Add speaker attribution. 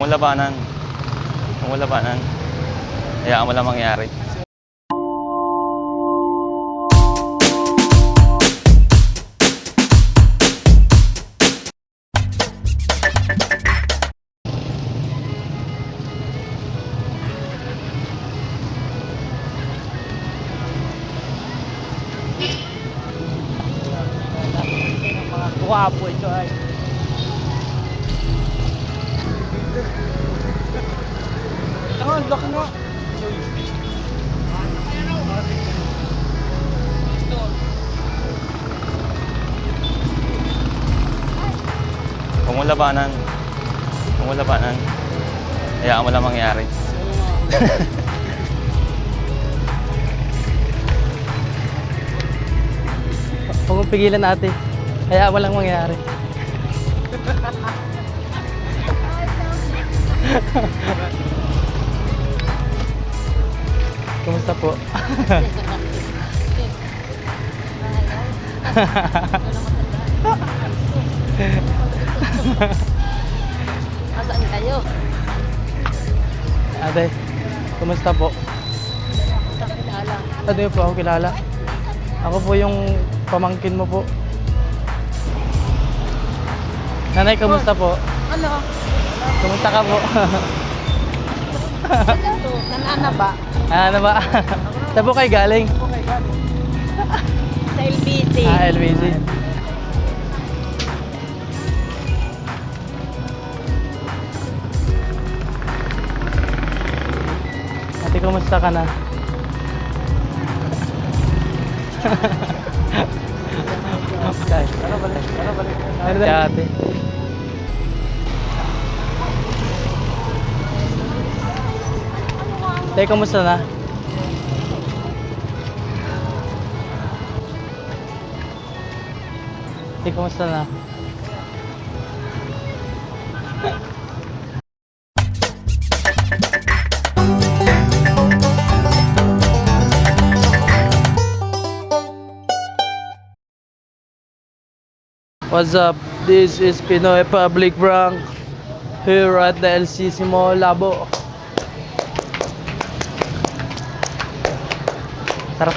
Speaker 1: mo labanan. Huwag mo labanan. Hayaan mo lang mangyari.
Speaker 2: Mga guwapo ito ay. Ang laki na.
Speaker 1: Huwag mo labanan. Huwag mo labanan. Hayaan mo lang mangyari.
Speaker 2: Huwag mong pigilan ate. Kaya walang mangyari. Kumusta po?
Speaker 3: Nasaan kayo?
Speaker 2: Ate, kumusta po?
Speaker 3: Sa kilala.
Speaker 2: Ano po ako kilala? Ako po yung pamangkin mo po. Nanay, kumusta po?
Speaker 3: Ano?
Speaker 2: Kumusta ka po?
Speaker 3: Ito, nanana ba?
Speaker 2: Ano ba? Saan po kayo galing?
Speaker 3: Sa LBC.
Speaker 2: LBC. Ate, kumusta ka na? Ano balik? Ano ate? Tay, kumusta na? Tay, kumusta na? What's up? This is Pinoy Public Prank here at the LCC Mall, Labo. Tara.